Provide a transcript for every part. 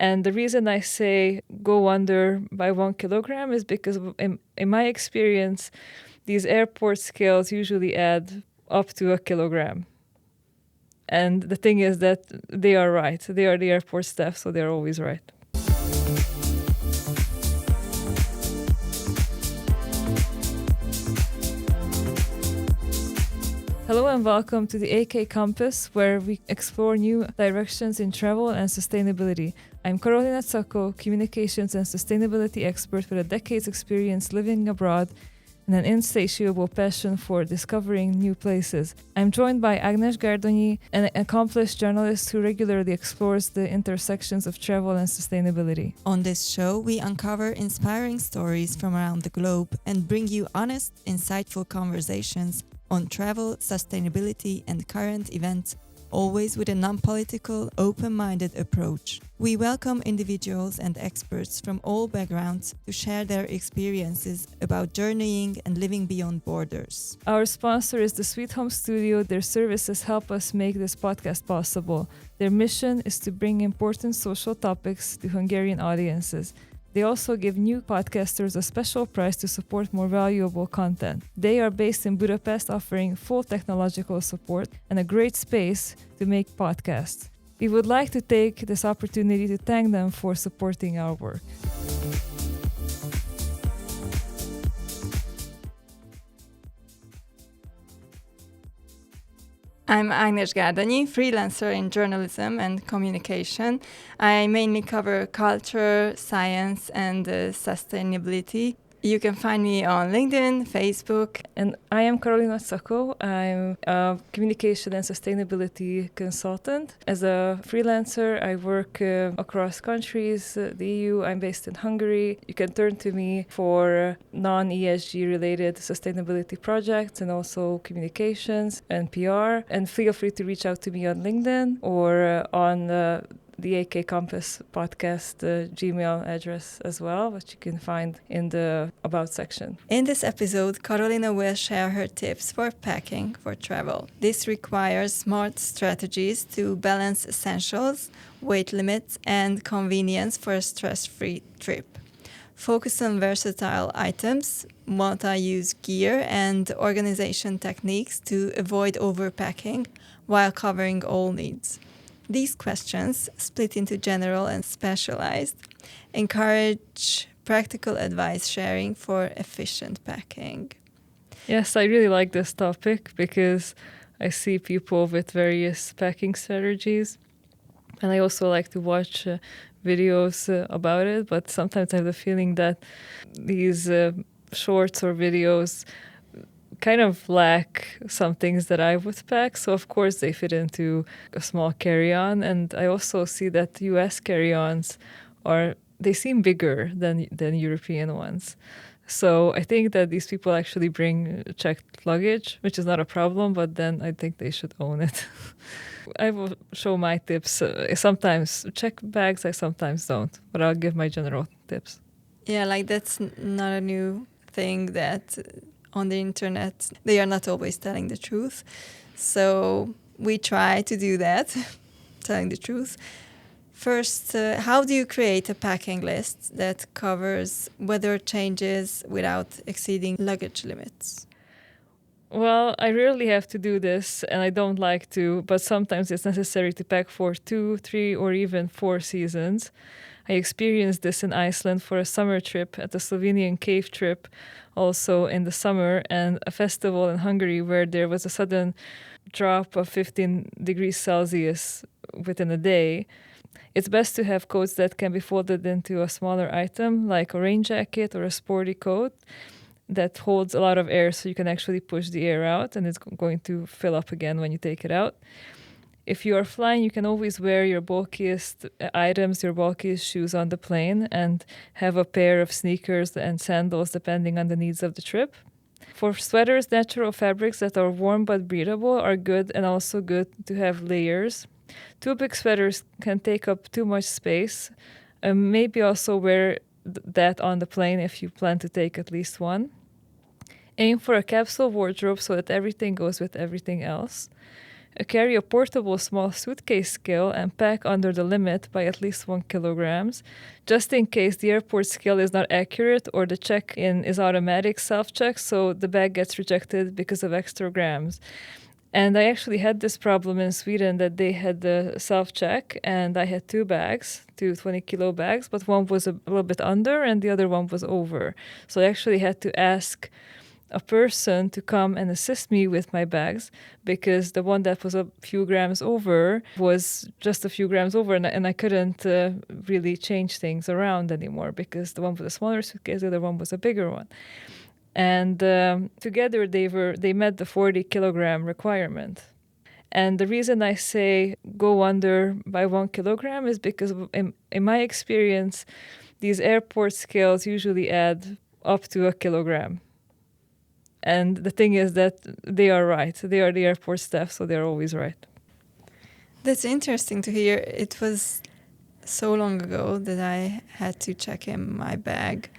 And the reason I say go under by 1 kilogram is because in my experience, these airport scales usually add up to 1 kilogram. And the thing is that they are right. They are the airport staff, so they're always right. Hello and welcome to the AK Campus, where we explore new directions in travel and sustainability. I'm Karolina, communications and sustainability expert with a decade's experience living abroad and an insatiable passion for discovering new places. I'm joined by Ágnes Gárdonyi, an accomplished journalist who regularly explores the intersections of travel and sustainability. On this show, we uncover inspiring stories from around the globe and bring you honest, insightful conversations on travel, sustainability, and current events, always with a non-political, open-minded approach. We welcome individuals and experts from all backgrounds to share their experiences about journeying and living beyond borders. Our sponsor is the Sweet Home Studio. Their services help us make this podcast possible. Their mission is to bring important social topics to Hungarian audiences. They also give new podcasters a special price to support more valuable content. They are based in Budapest, offering full technological support and a great space to make podcasts. We would like to take this opportunity to thank them for supporting our work. I'm Ágnes Gárdonyi, freelancer in journalism and communication. I mainly cover culture, science, and sustainability. You can find me on LinkedIn, Facebook. And I am Karolina. I'm a communication and sustainability consultant. As a freelancer, I work across countries, the EU. I'm based in Hungary. You can turn to me for non-ESG related sustainability projects and also communications and PR. And feel free to reach out to me on LinkedIn or on the AK Campus podcast Gmail address as well, which you can find in the About section. In this episode, Karolina will share her tips for packing for travel. This requires smart strategies to balance essentials, weight limits, and convenience for a stress-free trip. Focus on versatile items, multi-use gear, and organization techniques to avoid overpacking while covering all needs. These questions, split into general and specialized, encourage practical advice sharing for efficient packing. Yes, I really like this topic because I see people with various packing strategies, and I also like to watch videos about it, but sometimes I have the feeling that these shorts or videos kind of lack some things that I would pack. So of course they fit into a small carry-on. And I also see that US carry-ons they seem bigger than European ones. So I think that these people actually bring checked luggage, which is not a problem, but then I think they should own it. I will show my tips. I sometimes check bags, I sometimes don't, but I'll give my general tips. Yeah, like that's not a new thing that on the internet, they are not always telling the truth. So we try to do that, telling the truth. First, how do you create a packing list that covers weather changes without exceeding luggage limits? Well, I rarely have to do this, and I don't like to, but sometimes it's necessary to pack for 2, 3, or even 4 seasons. I experienced this in Iceland for a summer trip, at the Slovenian cave trip, also in the summer, and a festival in Hungary where there was a sudden drop of 15 degrees Celsius within a day. It's best to have coats that can be folded into a smaller item, like a rain jacket or a sporty coat that holds a lot of air, so you can actually push the air out and it's going to fill up again when you take it out. If you are flying, you can always wear your bulkiest items, your bulkiest shoes on the plane, and have a pair of sneakers and sandals depending on the needs of the trip. For sweaters, natural fabrics that are warm but breathable are good, and also good to have layers. Too big sweaters can take up too much space. Maybe also wear that on the plane if you plan to take at least one. Aim for a capsule wardrobe so that everything goes with everything else. Carry a portable small suitcase scale and pack under the limit by at least 1 kilograms, just in case the airport scale is not accurate or the check-in is automatic self-check, so the bag gets rejected because of extra grams. And I actually had this problem in Sweden that they had the self-check, and I had two bags, two 20-kilo bags, but one was a little bit under and the other one was over. So I actually had to ask a person to come and assist me with my bags, because the one that was a few grams over was just a few grams over, and I couldn't really change things around anymore, because the one with a smaller suitcase, the other one was a bigger one. And together they met the 40-kilogram requirement. And the reason I say go under by 1 kilogram is because in my experience, these airport scales usually add up to a kilogram. And the thing is that they are right. They are the airport staff, so they're always right. That's interesting to hear. It was so long ago that I had to check in my bag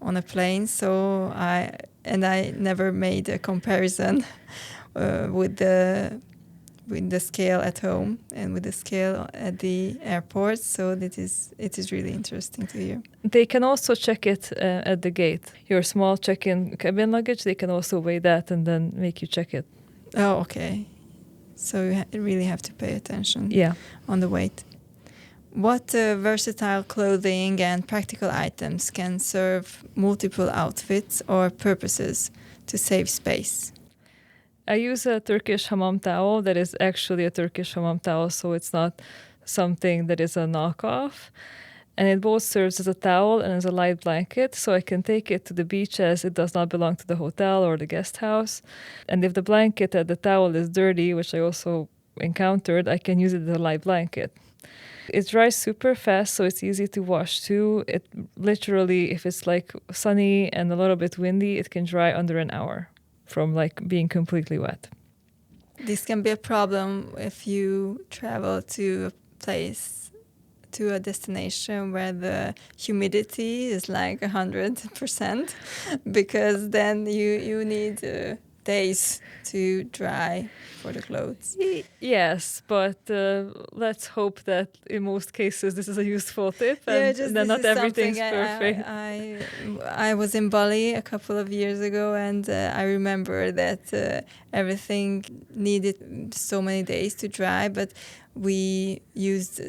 on a plane, so I never made a comparison with the scale at home and with the scale at the airport. So it is really interesting to hear. They can also check it at the gate. Your small check-in cabin luggage, they can also weigh that and then make you check it. Oh, okay. So you really have to pay attention on the weight. What versatile clothing and practical items can serve multiple outfits or purposes to save space? I use a Turkish hammam towel that is actually a Turkish hammam towel, so it's not something that is a knockoff. And it both serves as a towel and as a light blanket, so I can take it to the beach as it does not belong to the hotel or the guest house. And if the blanket and the towel is dirty, which I also encountered, I can use it as a light blanket. It dries super fast, so it's easy to wash too. It literally, if it's like sunny and a little bit windy, it can dry under an hour from like being completely wet. This can be a problem if you travel to a place, to a destination where the humidity is like 100%, because then you need days to dry for the clothes. Yes, but let's hope that in most cases this is a useful tip, and then not everything's perfect. I was in Bali a couple of years ago, and I remember that everything needed so many days to dry, but we used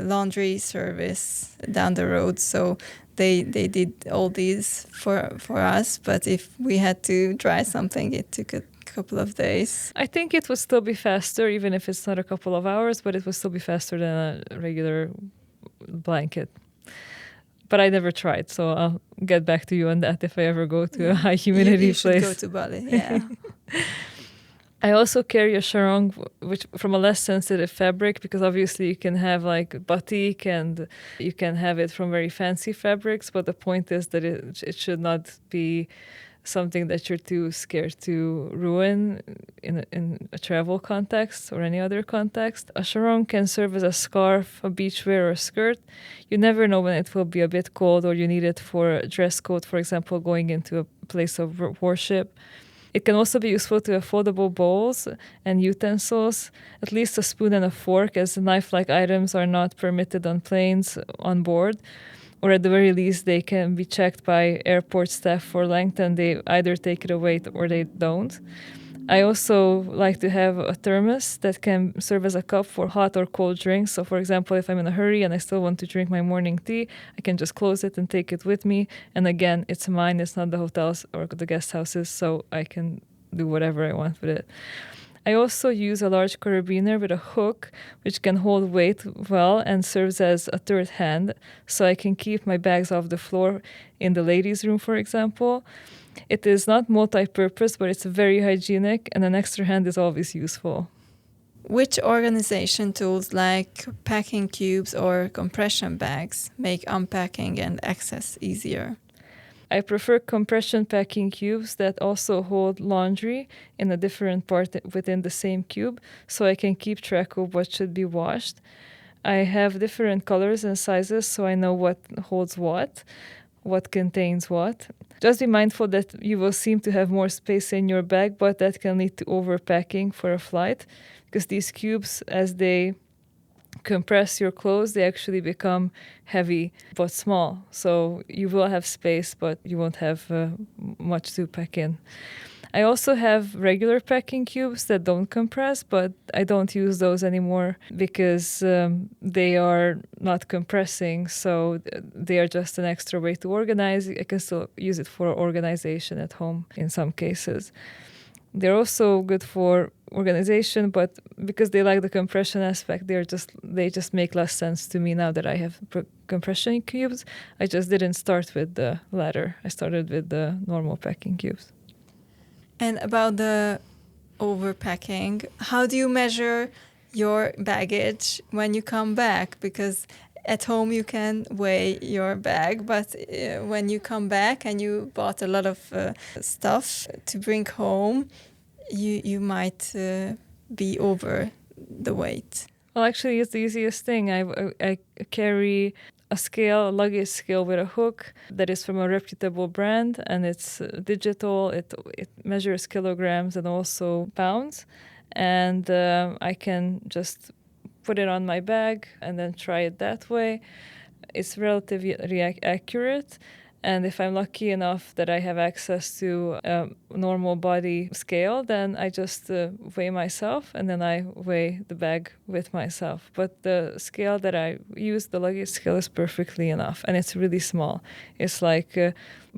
laundry service down the road, so they did all these for us. But if we had to dry something, it took a couple of days. I think it would still be faster, even if it's not a couple of hours, but it would still be faster than a regular blanket. But I never tried, so I'll get back to you on that if I ever go to a high humidity place. You should go to Bali, yeah. I also carry a sarong, which from a less sensitive fabric, because obviously you can have like batik and you can have it from very fancy fabrics, but the point is that it should not be something that you're too scared to ruin in a travel context or any other context. A sarong can serve as a scarf, a beachwear, or a skirt. You never know when it will be a bit cold or you need it for a dress code, for example, going into a place of worship. It can also be useful to have foldable bowls and utensils, at least a spoon and a fork, as knife-like items are not permitted on planes on board, or at the very least they can be checked by airport staff for length and they either take it away or they don't. I also like to have a thermos that can serve as a cup for hot or cold drinks. So for example, if I'm in a hurry and I still want to drink my morning tea, I can just close it and take it with me. And again, it's mine, it's not the hotel's or the guest house's, so I can do whatever I want with it. I also use a large carabiner with a hook, which can hold weight well and serves as a third hand, so I can keep my bags off the floor in the ladies' room, for example. It is not multi-purpose, but it's very hygienic, and an extra hand is always useful. Which organization tools like packing cubes or compression bags make unpacking and access easier? I prefer compression packing cubes that also hold laundry in a different part within the same cube, so I can keep track of what should be washed. I have different colors and sizes, so I know what holds what. what contains what. Just be mindful that you will seem to have more space in your bag, but that can lead to overpacking for a flight, because these cubes, as they compress your clothes, they actually become heavy but small. So you will have space, but you won't have much to pack in. I also have regular packing cubes that don't compress, but I don't use those anymore because they are not compressing. So they are just an extra way to organize. I can still use it for organization at home in some cases. They're also good for organization, but because they lack the compression aspect, they just make less sense to me now that I have compression cubes. I just didn't start with the latter. I started with the normal packing cubes. And about the overpacking, how do you measure your baggage when you come back? Because at home you can weigh your bag, but when you come back and you bought a lot of stuff to bring home, you might be over the weight. Well, actually, it's the easiest thing. I carry a luggage scale with a hook that is from a reputable brand, and it's digital. It measures kilograms and also pounds, and I can just put it on my bag and then try it that way. It's relatively accurate. And if I'm lucky enough that I have access to a normal body scale, then I just weigh myself, and then I weigh the bag with myself. But the scale that I use, the luggage scale, is perfectly enough, and it's really small. It's like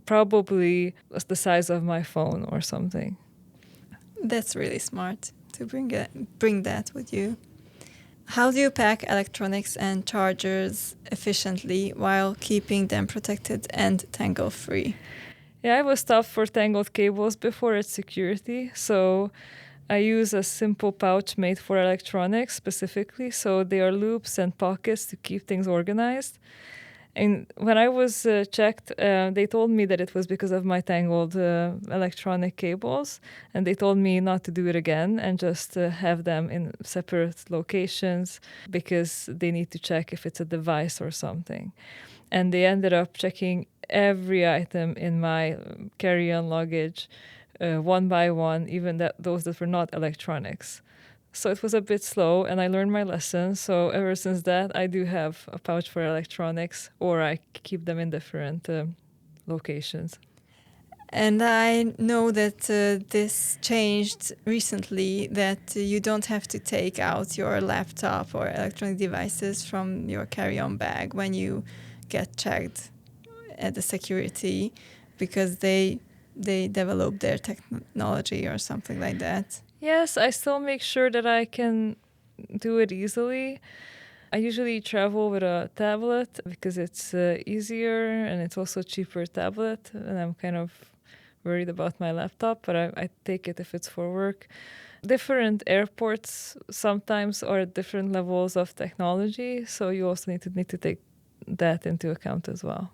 probably the size of my phone or something. That's really smart to bring that with you. How do you pack electronics and chargers efficiently while keeping them protected and tangle-free? Yeah, I was stopped for tangled cables before at security, so I use a simple pouch made for electronics specifically, so they are loops and pockets to keep things organized. And when I was checked, they told me that it was because of my tangled electronic cables, and they told me not to do it again and just have them in separate locations because they need to check if it's a device or something. And they ended up checking every item in my carry-on luggage one by one, even those that were not electronics. So it was a bit slow, and I learned my lesson. So ever since that, I do have a pouch for electronics, or I keep them in different locations. And I know that this changed recently, that you don't have to take out your laptop or electronic devices from your carry-on bag when you get checked at the security, because they develop their technology or something like that. Yes, I still make sure that I can do it easily. I usually travel with a tablet because it's easier and it's also cheaper tablet, and I'm kind of worried about my laptop, but I take it if it's for work. Different airports sometimes are at different levels of technology, so you also need to take that into account as well.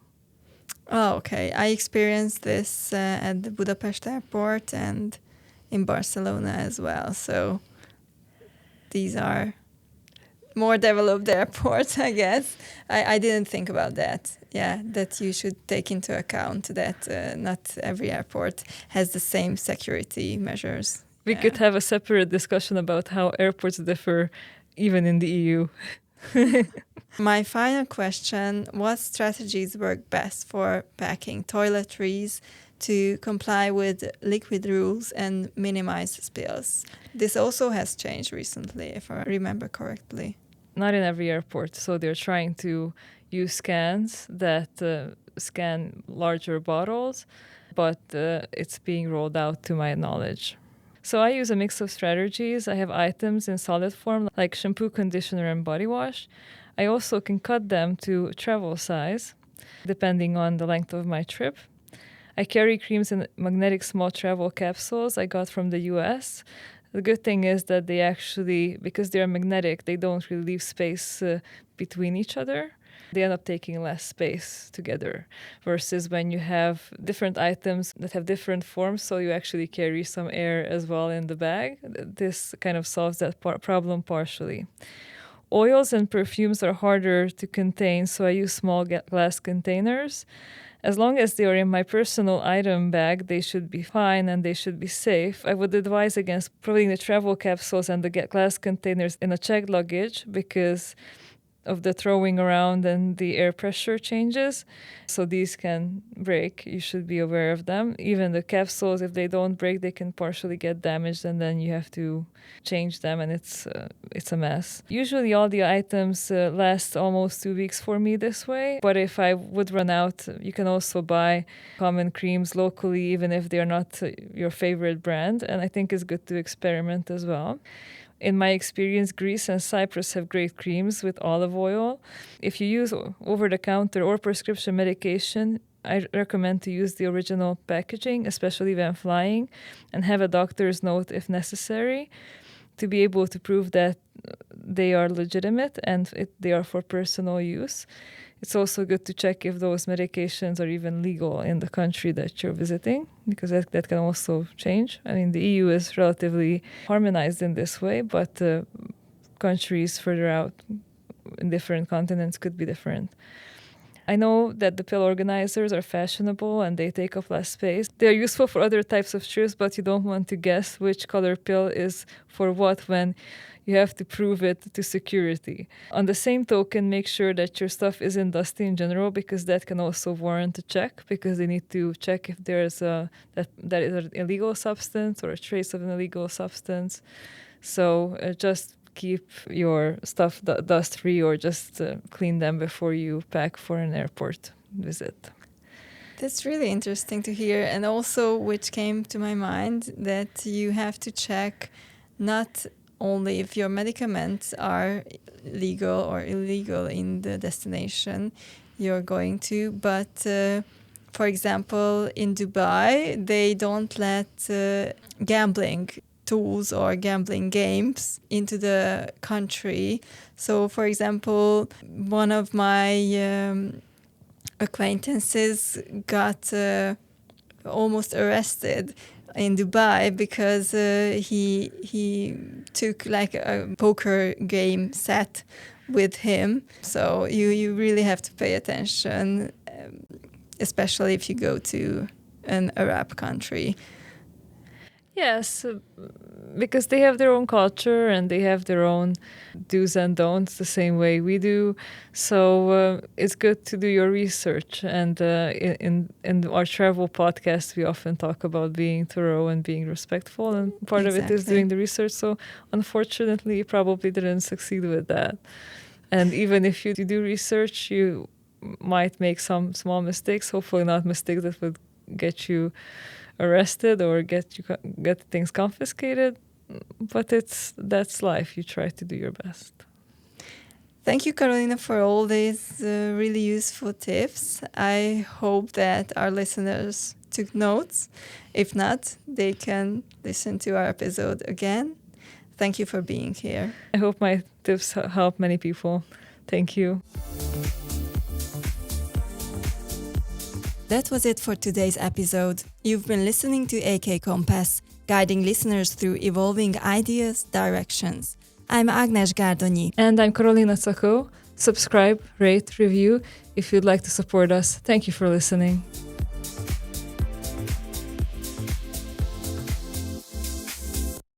Oh, okay. I experienced this at the Budapest airport and in Barcelona as well. So these are more developed airports, I guess. I didn't think about that. Yeah, that you should take into account that not every airport has the same security measures. We could have a separate discussion about how airports differ even in the EU. My final question, what strategies work best for packing toiletries to comply with liquid rules and minimize spills? This also has changed recently, if I remember correctly. Not in every airport, so they're trying to use scans that scan larger bottles, but it's being rolled out to my knowledge. So I use a mix of strategies. I have items in solid form like shampoo, conditioner, and body wash. I also can cut them to travel size, depending on the length of my trip. I carry creams in magnetic small travel capsules I got from the US. The good thing is that they actually, because they're magnetic, they don't really leave space between each other. They end up taking less space together, versus when you have different items that have different forms, so you actually carry some air as well in the bag. This kind of solves that problem partially. Oils and perfumes are harder to contain, so I use small glass containers. As long as they are in my personal item bag, they should be fine and they should be safe. I would advise against putting the travel capsules and the glass containers in a checked luggage because of the throwing around and the air pressure changes. So these can break. You should be aware of them. Even the capsules, if they don't break, they can partially get damaged and then you have to change them and it's a mess. Usually all the items last almost 2 weeks for me this way. But if I would run out, you can also buy common creams locally, even if they're not your favorite brand. And I think it's good to experiment as well. In my experience, Greece and Cyprus have great creams with olive oil. If you use over-the-counter or prescription medication, I recommend to use the original packaging, especially when flying, and have a doctor's note if necessary to be able to prove that they are legitimate and they are for personal use. It's also good to check if those medications are even legal in the country that you're visiting, because that can also change. I mean, the EU is relatively harmonized in this way, but countries further out in different continents could be different. I know that the pill organizers are fashionable and they take up less space. They're useful for other types of trips, but you don't want to guess which color pill is for what when you have to prove it to security. On the same token, make sure that your stuff isn't dusty in general, because that can also warrant a check, because they need to check if there's that is an illegal substance or a trace of an illegal substance. So just keep your stuff dust-free, or just clean them before you pack for an airport visit. That's really interesting to hear. And also, which came to my mind, that you have to check not only if your medicaments are legal or illegal in the destination you're going to, but for example, in Dubai, they don't let gambling tools or gambling games into the country. So, for example, one of my acquaintances got almost arrested in Dubai because he took like a poker game set with him. So you really have to pay attention, especially if you go to an Arab country. Yes, because they have their own culture and they have their own do's and don'ts the same way we do. So it's good to do your research. And in our travel podcast, we often talk about being thorough and being respectful. And part of it is doing the research. So unfortunately, you probably didn't succeed with that. And even if you do research, you might make some small mistakes, hopefully not mistakes that would get you arrested or get things confiscated, but that's life. You try to do your best. Thank you, Karolina, for all these really useful tips. I hope that our listeners took notes. If not, they can listen to our episode again. Thank you for being here. I hope my tips help many people. Thank you. That was it for today's episode. You've been listening to AK Compass, guiding listeners through evolving ideas, directions. I'm Agnes Gárdonyi. And I'm Karolina Szakó. Subscribe, rate, review if you'd like to support us. Thank you for listening.